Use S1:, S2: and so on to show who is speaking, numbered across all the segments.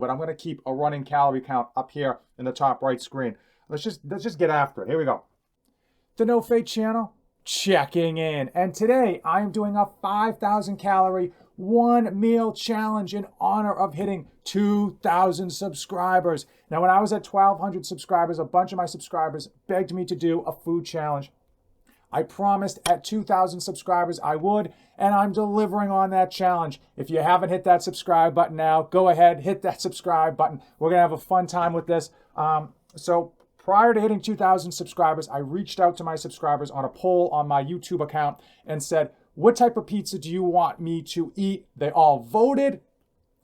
S1: but I'm going to keep a running calorie count up here in the top right screen. Let's just get after it. Here we go. The No Fate channel checking in, and today I am doing a 5,000 calorie one meal challenge in honor of hitting 2,000 subscribers. Now, when I was at 1,200 subscribers, a bunch of my subscribers begged me to do a food challenge. I promised at 2,000 subscribers I would, and I'm delivering on that challenge. If you haven't hit that subscribe button now, go ahead, hit that subscribe button. We're gonna have a fun time with this. So prior to hitting 2,000 subscribers, I reached out to my subscribers on a poll on my YouTube account and said, what type of pizza do you want me to eat? They all voted,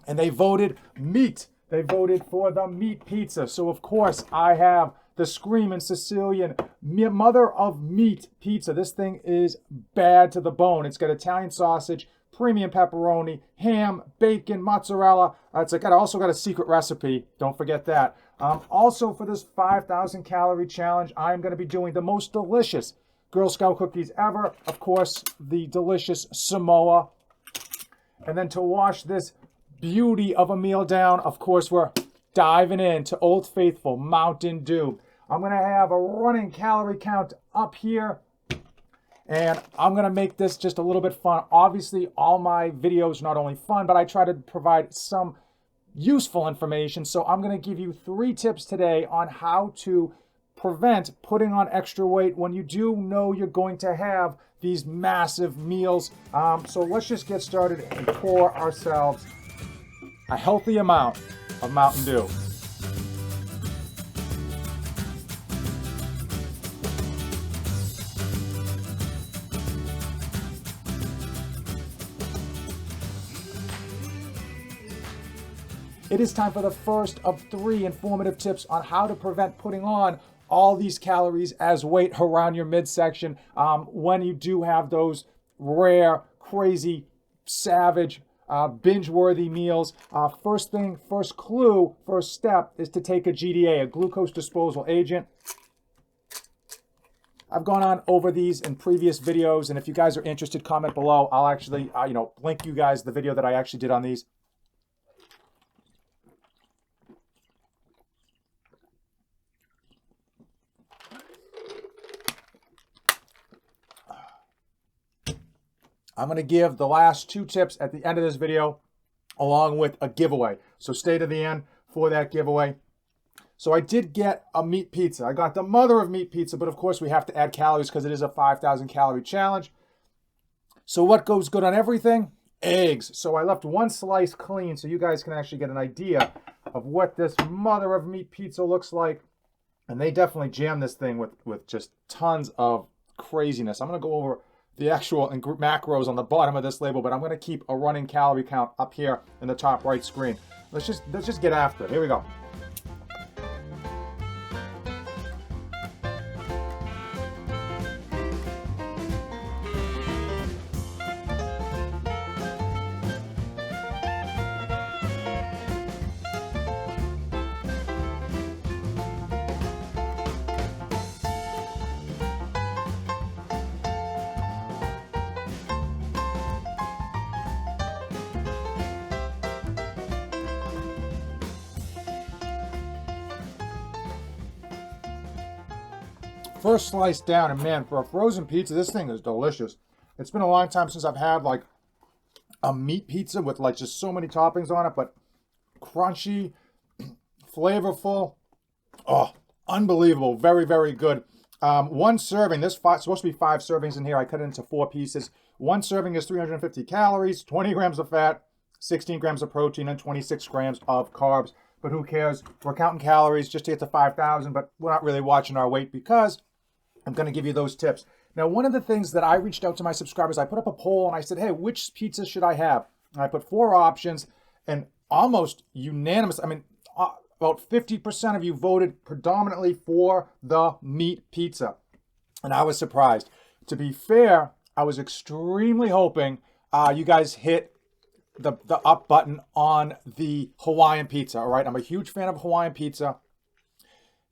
S1: and they voted meat. They voted for the meat pizza. So of course I have the Screamin' Sicilian Mother of Meat pizza. This thing is bad to the bone. It's got Italian sausage, premium pepperoni, ham, bacon, mozzarella. It's also got a secret recipe. Don't forget that. Also for this 5,000 calorie challenge, I'm going to be doing the most delicious Girl Scout cookies ever. Of course, the delicious Samoa. And then to wash this beauty of a meal down, of course, we're diving into Old Faithful Mountain Dew. I'm going to have a running calorie count up here, and I'm going to make this just a little bit fun. Obviously, all my videos are not only fun, but I try to provide some useful information. So I'm going to give you 3 tips today on how to prevent putting on extra weight when you do know you're going to have these massive meals. So let's just get started and pour ourselves a healthy amount of Mountain Dew. It is time for the first of 3 informative tips on how to prevent putting on all these calories as weight around your midsection when you do have those rare, crazy, savage, binge-worthy meals. First step is to take a GDA, a glucose disposal agent. I've gone on over these in previous videos, and if you guys are interested, comment below. I'll actually, link you guys the video that I actually did on these. I'm going to give the last 2 tips at the end of this video along with a giveaway. So stay to the end for that giveaway. So I did get a meat pizza. I got the mother of meat pizza, but of course we have to add calories because it is a 5,000 calorie challenge. So what goes good on everything? Eggs. So I left 1 slice clean so you guys can actually get an idea of what this mother of meat pizza looks like. And they definitely jam this thing with just tons of craziness. I'm going to go over the actual macros on the bottom of this label, but I'm going to keep a running calorie count up here in the top right screen. Let's just get after it. Here we go. First slice down, and man, for a frozen pizza, this thing is delicious. It's been a long time since I've had like a meat pizza with like just so many toppings on it, but crunchy, flavorful. Oh, unbelievable. Very, very good. 1 serving, supposed to be 5 servings in here. I cut it into 4 pieces. 1 serving is 350 calories, 20 grams of fat, 16 grams of protein, and 26 grams of carbs. But who cares? We're counting calories just to get to 5,000, but we're not really watching our weight because I'm going to give you those tips. Now, one of the things that I reached out to my subscribers, I put up a poll and I said, hey, which pizza should I have? And I put 4 options, and almost unanimous, about 50% of you voted predominantly for the meat pizza. And I was surprised. To be fair, I was extremely hoping you guys hit the up button on the Hawaiian pizza, all right? I'm a huge fan of Hawaiian pizza.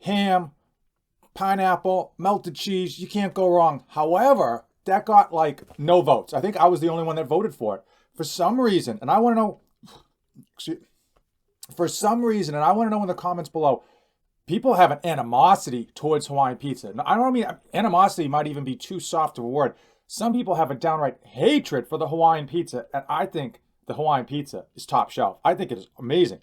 S1: Ham, pineapple, melted cheese, you can't go wrong. However, that got like no votes. I think I was the only one that voted for it. For some reason, and I want to know, for some reason, and I want to know in the comments below, people have an animosity towards Hawaiian pizza. Now, I don't mean animosity might even be too soft of a word. Some people have a downright hatred for the Hawaiian pizza, and I think the Hawaiian pizza is top shelf. I think it is amazing.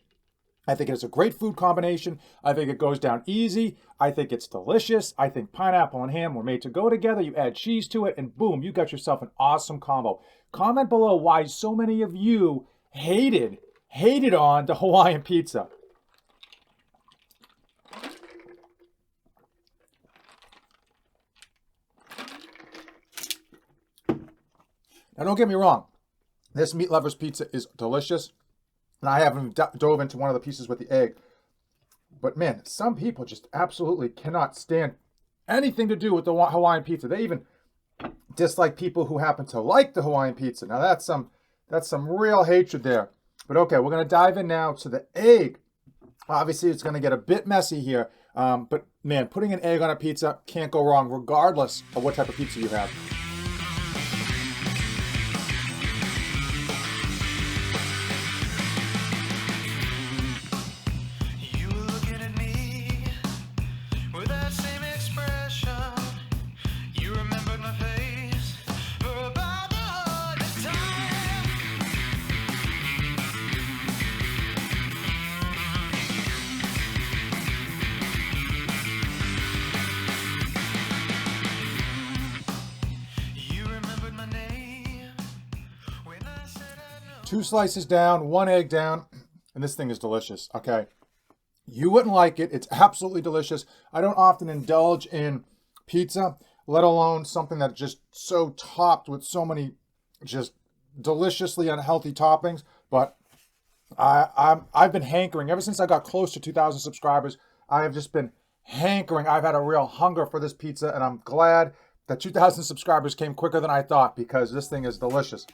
S1: I think it's a great food combination. I think it goes down easy. I think it's delicious. I think pineapple and ham were made to go together. You add cheese to it, and boom, you got yourself an awesome combo. Comment below why so many of you hated on the Hawaiian pizza. Now, don't get me wrong. This meat lovers pizza is delicious. And I haven't dove into one of the pieces with the egg. But man, some people just absolutely cannot stand anything to do with the Hawaiian pizza. They even dislike people who happen to like the Hawaiian pizza. Now that's some real hatred there. But okay, we're going to dive in now to the egg. Obviously, it's going to get a bit messy here. But man, putting an egg on a pizza can't go wrong regardless of what type of pizza you have. Two slices down, one egg down, and this thing is delicious, okay? You wouldn't like it. It's absolutely delicious. I don't often indulge in pizza, let alone something that's just so topped with so many just deliciously unhealthy toppings, but I've been hankering. Ever since I got close to 2,000 subscribers, I have just been hankering. I've had a real hunger for this pizza, and I'm glad that 2,000 subscribers came quicker than I thought because this thing is delicious.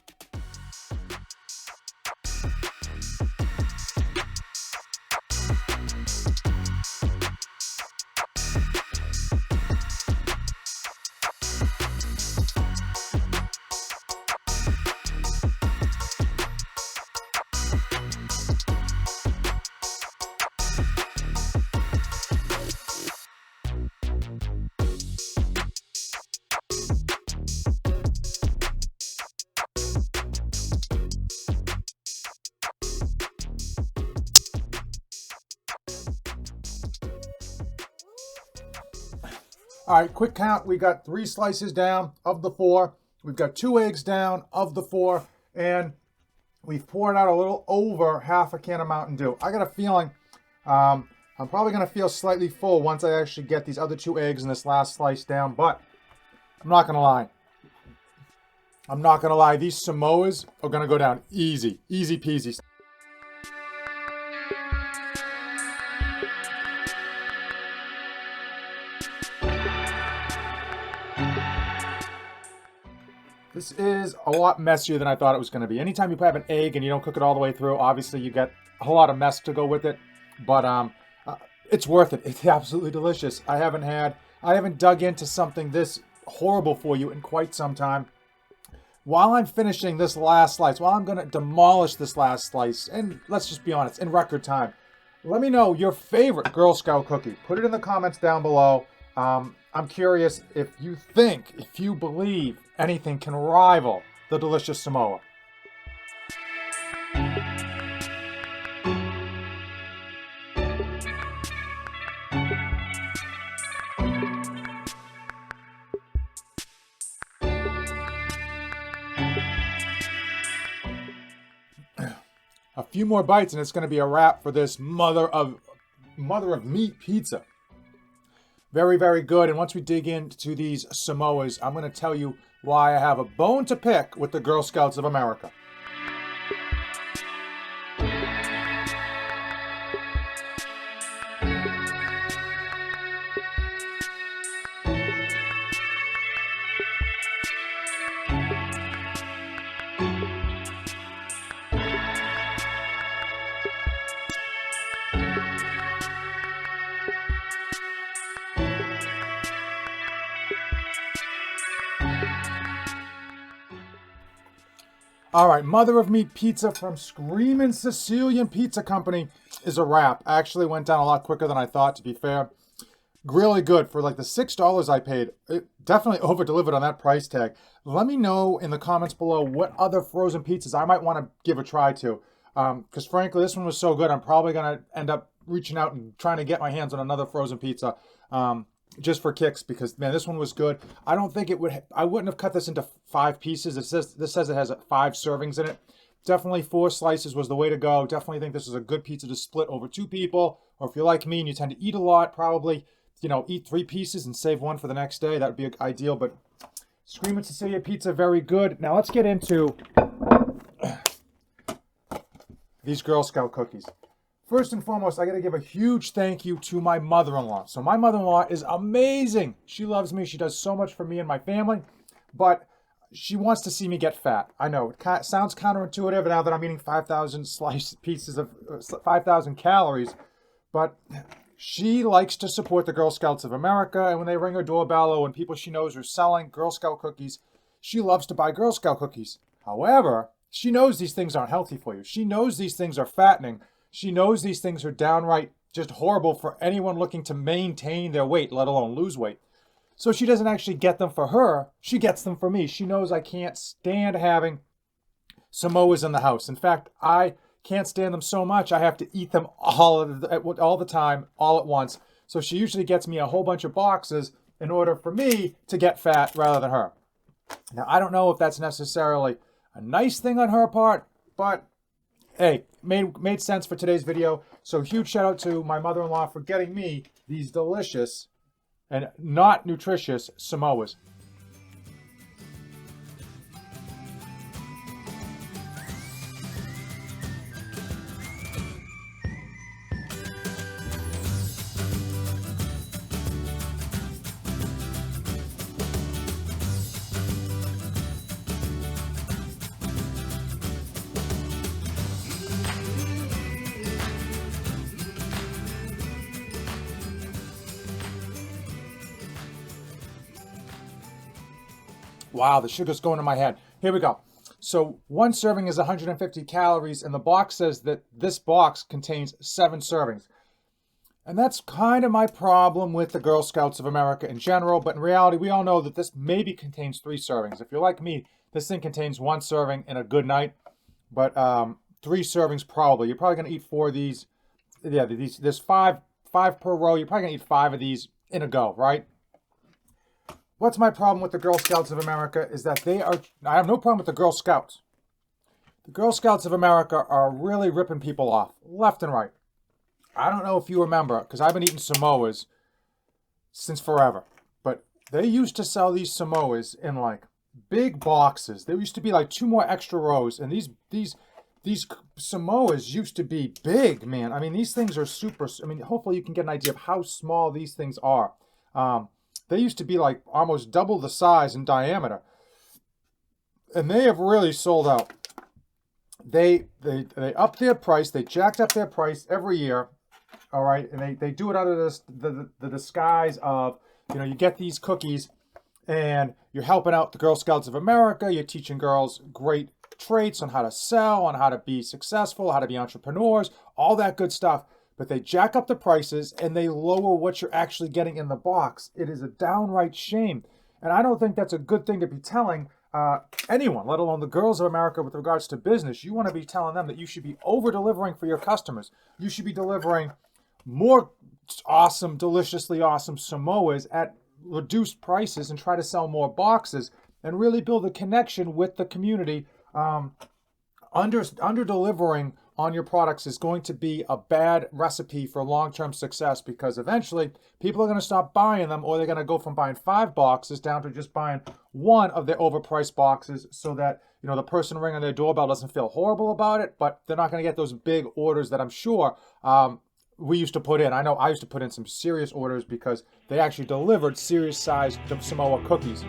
S1: All right, quick count. We got 3 slices down of the 4. We've got 2 eggs down of the 4. And we've poured out a little over half a can of Mountain Dew. I got a feeling I'm probably going to feel slightly full once I actually get these other 2 eggs and this last slice down. But I'm not going to lie. I'm not going to lie. These Samoas are going to go down easy. Easy peasy. This is a lot messier than I thought it was going to be. Anytime you have an egg and you don't cook it all the way through, obviously you get a lot of mess to go with it. But it's worth it. It's absolutely delicious. I haven't dug into something this horrible for you in quite some time. While I'm finishing this last slice, while I'm going to demolish this last slice, and let's just be honest, in record time, let me know your favorite Girl Scout cookie. Put it in the comments down below. I'm curious if you believe anything can rival the delicious Samoa. A few more bites and it's going to be a wrap for this mother of meat pizza. Very, very good. And once we dig into these Samoas, I'm going to tell you why I have a bone to pick with the Girl Scouts of America. All right, Mother of Meat Pizza from Screamin' Sicilian Pizza Company. is a wrap. Actually went down a lot quicker than I thought, to be fair. Really good for like the $6 I paid. It definitely over delivered on that price tag. Let me know in the comments below what other frozen pizzas I might want to give a try to. Because frankly, this one was so good, I'm probably going to end up reaching out and trying to get my hands on another frozen pizza just for kicks, because man, this one was good. I don't think it would, I wouldn't have cut this into 5 pieces. This says it has 5 servings in it. Definitely 4 slices was the way to go. Definitely think this is a good pizza to split over 2 people. Or if you're like me and you tend to eat a lot, probably, you know, eat 3 pieces and save 1 for the next day. That would be ideal. But Screaming Cecilia pizza, very good. Now let's get into these Girl Scout cookies. First and foremost, I got to give a huge thank you to my mother-in-law. So my mother-in-law is amazing. She loves me. She does so much for me and my family. But she wants to see me get fat. I know, it sounds counterintuitive now that I'm eating 5,000 sliced pieces of 5,000 calories. But she likes to support the Girl Scouts of America. And when they ring her doorbell or when people she knows are selling Girl Scout cookies, she loves to buy Girl Scout cookies. However, she knows these things aren't healthy for you. She knows these things are fattening. She knows these things are downright just horrible for anyone looking to maintain their weight, let alone lose weight. So she doesn't actually get them for her. She gets them for me. She knows I can't stand having Samoas in the house. In fact, I can't stand them so much, I have to eat them all the time, all at once. So she usually gets me a whole bunch of boxes in order for me to get fat rather than her. Now, I don't know if that's necessarily a nice thing on her part, but hey, made sense for today's video. So huge shout out to my mother-in-law for getting me these delicious and not nutritious Samoas. Wow, the sugar's going to my head. Here we go. So 1 serving is 150 calories, and the box says that this box contains 7 servings. And that's kind of my problem with the Girl Scouts of America in general, but in reality, we all know that this maybe contains 3 servings. If you're like me, this thing contains 1 serving in a good night, but 3 servings probably. You're probably going to eat 4 of these. Yeah, there's 5 per row. You're probably going to eat 5 of these in a go, right? What's my problem with the Girl Scouts of America is that I have no problem with the Girl Scouts. The Girl Scouts of America are really ripping people off, left and right. I don't know if you remember, because I've been eating Samoas since forever, but they used to sell these Samoas in like big boxes. There used to be like 2 more extra rows, and these Samoas used to be big, man. I mean, these things are super, I mean, hopefully you can get an idea of how small these things are. They used to be like almost double the size in diameter. And they have really sold out. They upped their price. They jacked up their price every year. All right. And they do it under this, the disguise of, you know, you get these cookies and you're helping out the Girl Scouts of America. You're teaching girls great traits on how to sell, on how to be successful, how to be entrepreneurs, all that good stuff. But they jack up the prices and they lower what you're actually getting in the box. It is a downright shame. And I don't think that's a good thing to be telling anyone, let alone the girls of America with regards to business. You want to be telling them that you should be over-delivering for your customers. You should be delivering more awesome, deliciously awesome Samoas at reduced prices and try to sell more boxes and really build a connection with the community. Under-delivering on your products is going to be a bad recipe for long-term success, because eventually people are going to stop buying them, or they're going to go from buying 5 boxes down to just buying 1 of their overpriced boxes, so that, you know, the person ringing their doorbell doesn't feel horrible about it, but they're not going to get those big orders that I'm sure we used to put in. I know I used to put in some serious orders because they actually delivered serious sized Samoa cookies.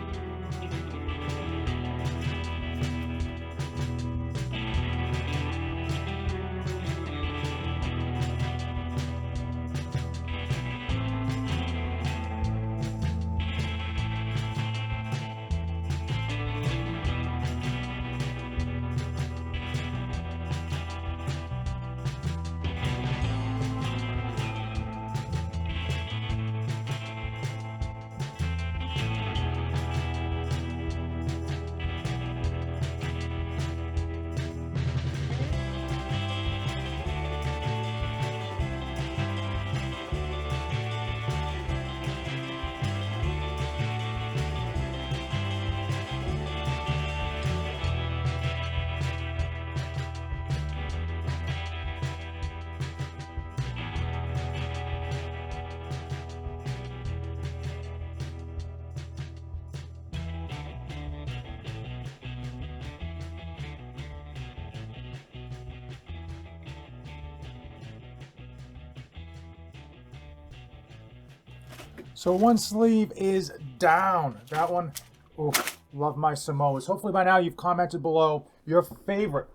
S1: So one sleeve is down. That one, oh, love my Samoas. Hopefully by now you've commented below your favorite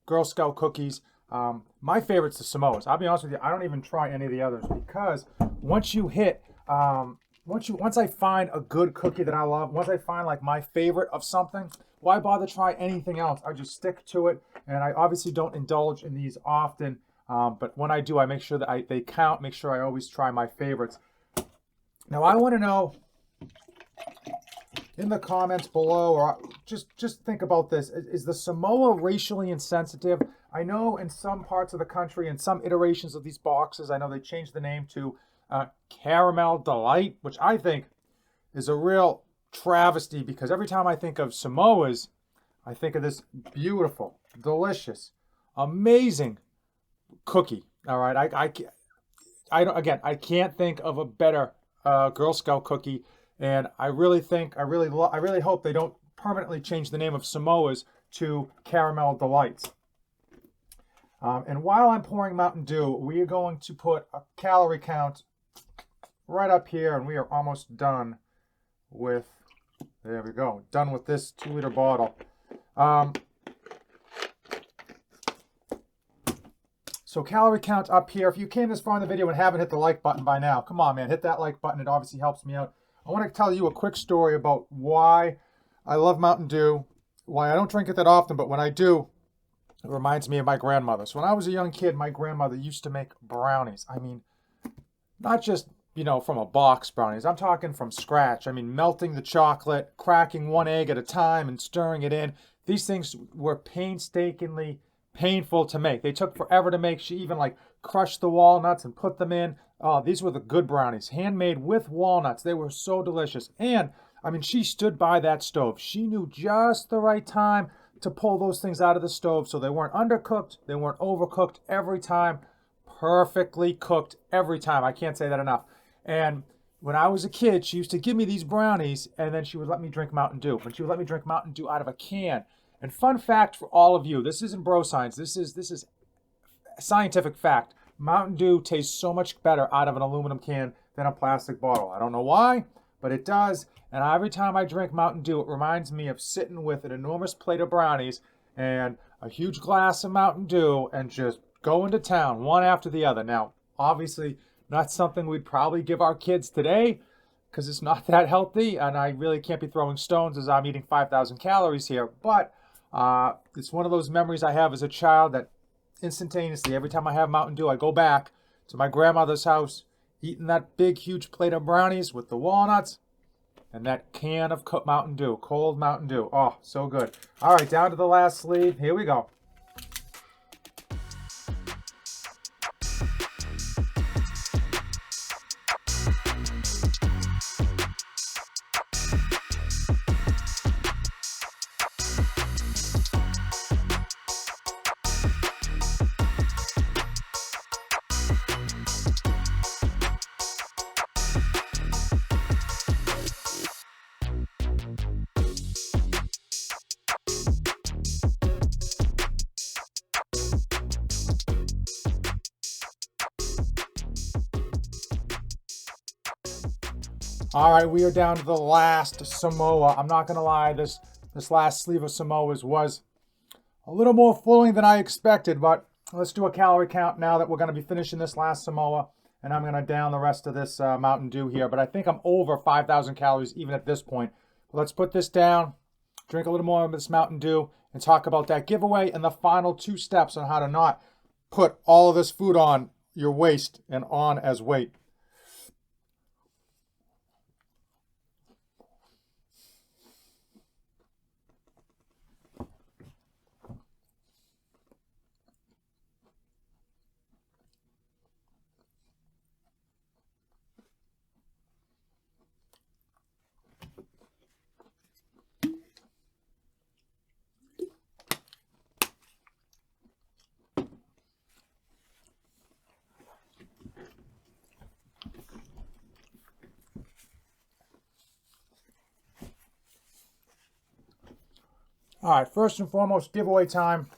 S1: Girl Scout cookies. My favorite's the Samoas. I'll be honest with you, I don't even try any of the others because once you hit, once I find a good cookie that I love, once I find like my favorite of something, why bother try anything else? I just stick to it, and I obviously don't indulge in these often. But when I do, I make sure that they count, make sure I always try my favorites. Now, I want to know in the comments below, or just think about this. Is the Samoa racially insensitive? I know in some parts of the country, in some iterations of these boxes, I know they changed the name to Caramel Delight, which I think is a real travesty because every time I think of Samoas, I think of this beautiful, delicious, amazing cookie. All right, I can't think of a better Girl Scout cookie, and I really hope they don't permanently change the name of Samoas to Caramel Delights. And while I'm pouring Mountain Dew, we are going to put a calorie count right up here, and we are almost done with. There we go, done with this 2-liter bottle. So calorie count up here. If you came this far in the video and haven't hit the like button by now, come on, man, hit that like button. It obviously helps me out. I want to tell you a quick story about why I love Mountain Dew, why I don't drink it that often, but when I do, it reminds me of my grandmother. So when I was a young kid, my grandmother used to make brownies. I mean, not just, from a box brownies. I'm talking from scratch. I mean, melting the chocolate, cracking one egg at a time and stirring it in. These things were painstakingly painful to make. They took forever to make. She even crushed the walnuts and put them in. Oh, these were the good brownies, handmade with walnuts. They were so delicious. And I mean, she stood by that stove. She knew just the right time to pull those things out of the stove so they weren't undercooked, they weren't overcooked every time, perfectly cooked every time. I can't say that enough. And when I was a kid, she used to give me these brownies, and then she would let me drink Mountain Dew. But she would let me drink Mountain Dew out of a can. And fun fact for all of you, this isn't bro science, this is scientific fact. Mountain Dew tastes so much better out of an aluminum can than a plastic bottle. I don't know why, but it does. And every time I drink Mountain Dew, it reminds me of sitting with an enormous plate of brownies and a huge glass of Mountain Dew and just going to town, one after the other. Now, obviously, not something we'd probably give our kids today because it's not that healthy, and I really can't be throwing stones as I'm eating 5,000 calories here. But it's one of those memories I have as a child that instantaneously, every time I have Mountain Dew, I go back to my grandmother's house, eating that big, huge plate of brownies with the walnuts and that can of Mountain Dew, cold Mountain Dew. Oh, so good. All right, down to the last sleeve. Here we go. All right, we are down to the last Samoa. I'm not gonna lie, this last sleeve of Samoas was a little more filling than I expected, but let's do a calorie count now that we're gonna be finishing this last Samoa, and I'm gonna down the rest of this Mountain Dew here, but I think I'm over 5,000 calories even at this point. Let's put this down, drink a little more of this Mountain Dew, and talk about that giveaway and the final 2 steps on how to not put all of this food on your waist and on as weight. All right, first and foremost, giveaway time.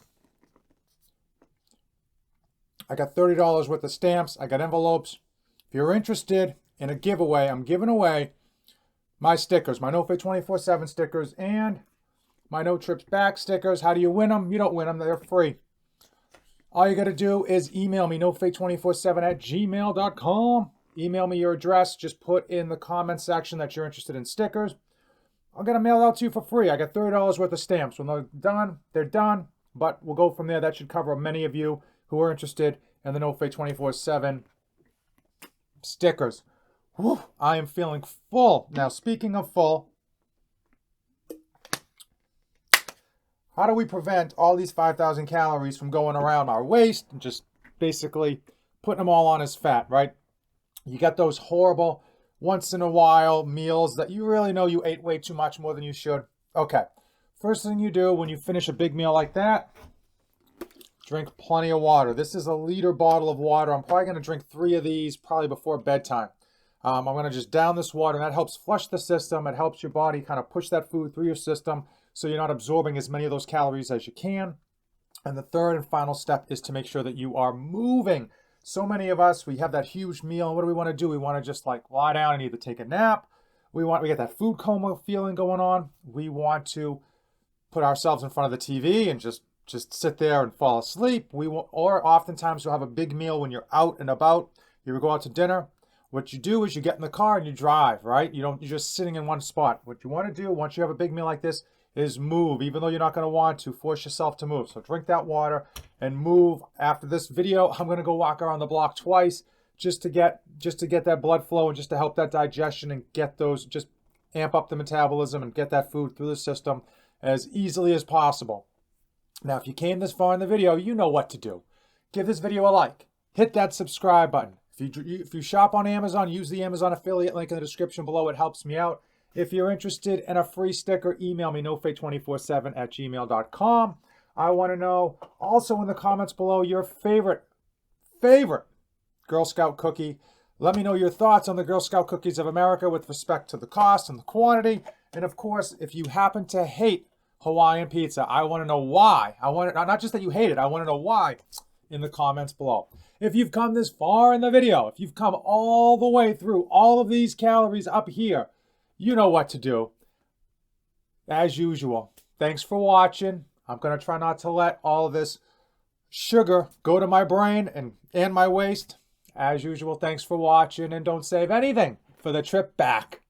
S1: I got $30 worth of stamps. I got envelopes If you're interested in a giveaway, I'm giving away my stickers, my No Fate 24/7 stickers, and my No Trips Back stickers. How do you win them? You don't win them. They're free. All you got to do is email me, nofate247@gmail.com. Email me your address. Just put in the comment section that you're interested in stickers. I'm going to mail it out to you for free. I got $30 worth of stamps. When they're done, they're done. But we'll go from there. That should cover many of you who are interested in the No Fate 24/7 stickers. Whew, I am feeling full. Now, speaking of full, how do we prevent all these 5,000 calories from going around our waist and just basically putting them all on as fat, right? You got those horrible once in a while meals that you really know you ate way too much, more than you should. Okay, first thing you do when you finish a big meal like that, drink plenty of water. This is a liter bottle of water. I'm probably going to drink 3 of these probably before bedtime. I'm going to just down this water, and that helps flush the system. It helps your body kind of push that food through your system so you're not absorbing as many of those calories as you can. And the third and final step is to make sure that you are moving. So many of us, we have that huge meal, and what do we want to do? We want to just like lie down and either take a nap. We get that food coma feeling going on. We want to put ourselves in front of the TV and just sit there and fall asleep. Or oftentimes you'll have a big meal when you're out and about. You go out to dinner. What you do is you get in the car and you drive, right? You're just sitting in one spot. What you want to do once you have a big meal like this is move, even though you're not going to want to. Force yourself to move. So drink that water and move. After this video, I'm going to go walk around the block twice just to get that blood flow and just to help that digestion and get those, just amp up the metabolism and get that food through the system as easily as possible. Now, if you came this far in the video, you know what to do. Give this video a like. Hit that subscribe button. If you shop on Amazon, use the Amazon affiliate link in the description below. It helps me out. If you're interested in a free sticker, email me, nofate247@gmail.com. I want to know also in the comments below your favorite Girl Scout cookie. Let me know your thoughts on the Girl Scout cookies of America with respect to the cost and the quantity. And of course, if you happen to hate Hawaiian pizza, I want to know why. Not just that you hate it, I want to know why in the comments below. If you've come this far in the video, if you've come all the way through all of these calories up here, you know what to do. As usual, thanks for watching. I'm going to try not to let all of this sugar go to my brain and my waist. As usual, thanks for watching, and don't save anything for the trip back.